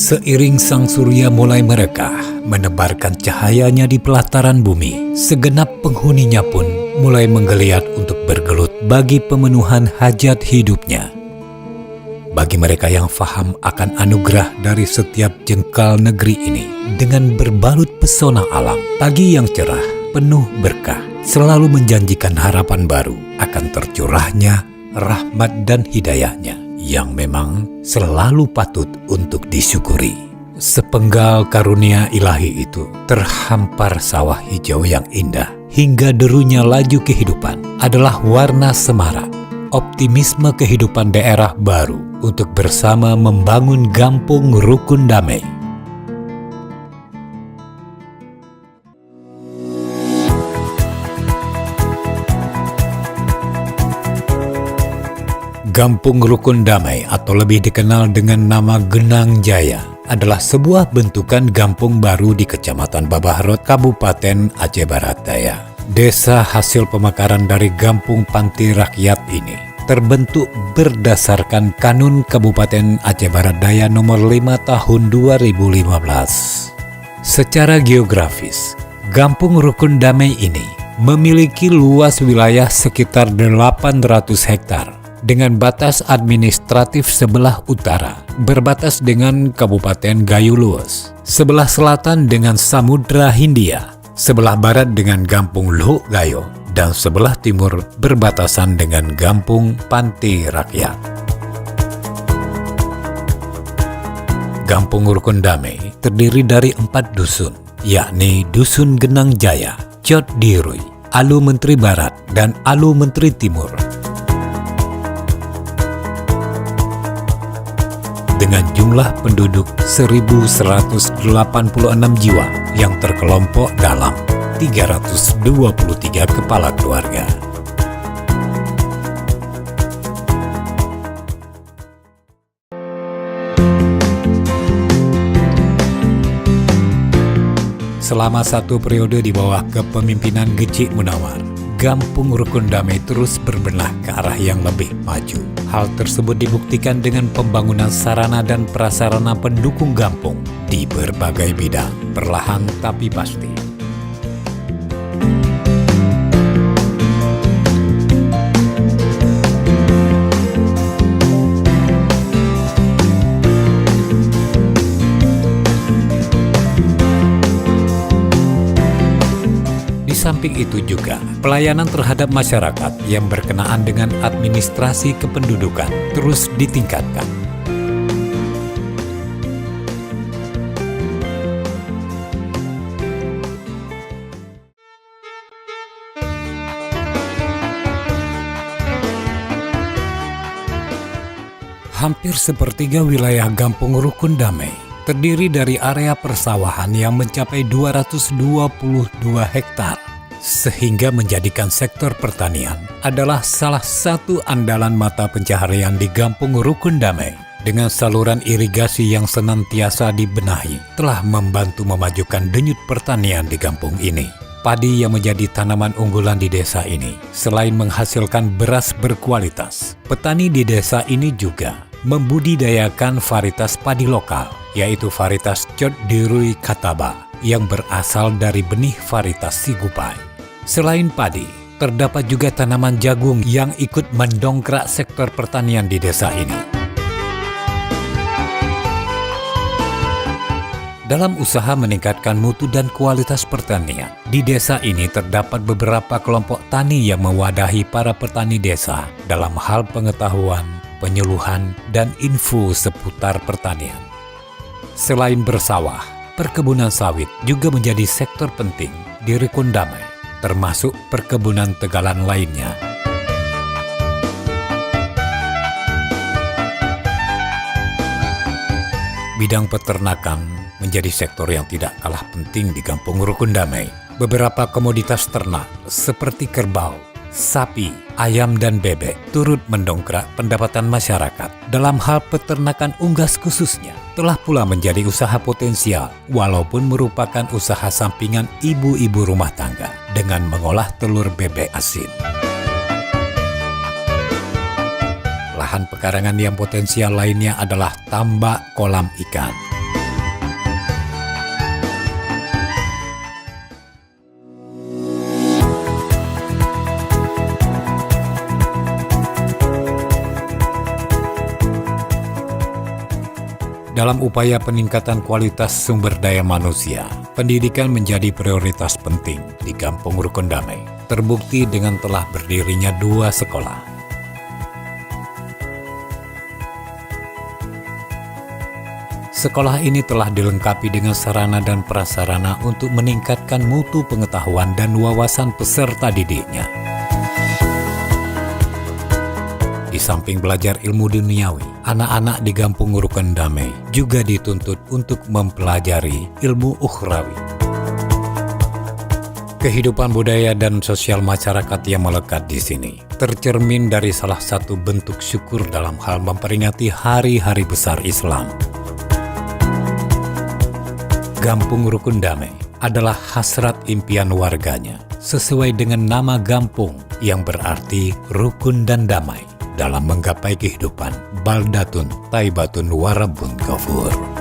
Seiring sang surya mulai merekah, menebarkan cahayanya di pelataran bumi, segenap penghuninya pun mulai menggeliat untuk bergelut bagi pemenuhan hajat hidupnya. Bagi mereka yang faham akan anugerah dari setiap jengkal negeri ini, dengan berbalut pesona alam, pagi yang cerah, penuh berkah, selalu menjanjikan harapan baru akan tercurahnya rahmat dan hidayahnya, yang memang selalu patut untuk disyukuri. Sepenggal karunia ilahi itu terhampar sawah hijau yang indah, hingga derunya laju kehidupan adalah warna semarak, optimisme kehidupan daerah baru untuk bersama membangun Gampung Rukun Damai. Gampung Rukun Damai atau lebih dikenal dengan nama Genang Jaya adalah sebuah bentukan gampung baru di Kecamatan Babahrot, Kabupaten Aceh Barat Daya. Desa hasil pemekaran dari Gampung Panti Rakyat ini terbentuk berdasarkan Kanun Kabupaten Aceh Barat Daya nomor 5 tahun 2015. Secara geografis, Gampung Rukun Damai ini memiliki luas wilayah sekitar 800 hektar dengan batas administratif sebelah utara berbatas dengan Kabupaten Gayo Lues, sebelah selatan dengan Samudra Hindia, sebelah barat dengan Gampung Lhok Gayo, dan sebelah timur berbatasan dengan Gampung Panti Rakyat. Gampung Rukun Damai terdiri dari 4 dusun, yakni Dusun Genang Jaya, Cot Dirui, Alu Menteri Barat, dan Alu Menteri Timur. Dengan jumlah penduduk 1.186 jiwa yang terkelompok dalam 323 kepala keluarga. Selama satu periode di bawah kepemimpinan Geci Munawar, Gampung Rukun Damai terus berbenah ke arah yang lebih maju. Hal tersebut dibuktikan dengan pembangunan sarana dan prasarana pendukung gampung di berbagai bidang, perlahan tapi pasti. Di samping itu juga, pelayanan terhadap masyarakat yang berkenaan dengan administrasi kependudukan terus ditingkatkan. Hampir sepertiga wilayah Gampung Rukun Damai terdiri dari area persawahan yang mencapai 222 hektar. Sehingga menjadikan sektor pertanian adalah salah satu andalan mata pencaharian di Gampung Rukun Damai. Dengan saluran irigasi yang senantiasa dibenahi, telah membantu memajukan denyut pertanian di kampung ini. Padi yang menjadi tanaman unggulan di desa ini, selain menghasilkan beras berkualitas, petani di desa ini juga membudidayakan varietas padi lokal, yaitu varietas Cot Dirui Kataba, yang berasal dari benih varietas Sigupai. Selain padi, terdapat juga tanaman jagung yang ikut mendongkrak sektor pertanian di desa ini. Dalam usaha meningkatkan mutu dan kualitas pertanian, di desa ini terdapat beberapa kelompok tani yang mewadahi para petani desa dalam hal pengetahuan, penyuluhan, dan info seputar pertanian. Selain bersawah, perkebunan sawit juga menjadi sektor penting di Rukun Damai, termasuk perkebunan tegalan lainnya. Bidang peternakan menjadi sektor yang tidak kalah penting di Gampung Rukun Damai. Beberapa komoditas ternak seperti kerbau, sapi, ayam, dan bebek turut mendongkrak pendapatan masyarakat. Dalam hal peternakan unggas khususnya, telah pula menjadi usaha potensial walaupun merupakan usaha sampingan ibu-ibu rumah tangga dengan mengolah telur bebek asin. Lahan pekarangan yang potensial lainnya adalah tambak kolam ikan. Dalam upaya peningkatan kualitas sumber daya manusia, pendidikan menjadi prioritas penting di Kampung Rukun Damai. Terbukti dengan telah berdirinya 2 sekolah. Sekolah ini telah dilengkapi dengan sarana dan prasarana untuk meningkatkan mutu pengetahuan dan wawasan peserta didiknya. Di samping belajar ilmu duniawi, anak-anak di Kampung Rukun Damai juga dituntut untuk mempelajari ilmu ukhrawi. Kehidupan budaya dan sosial masyarakat yang melekat di sini tercermin dari salah satu bentuk syukur dalam hal memperingati hari-hari besar Islam. Kampung Rukun Damai adalah hasrat impian warganya, sesuai dengan nama kampung yang berarti rukun dan damai dalam menggapai kehidupan. Baldatun Taibatun Warabun Ghafur.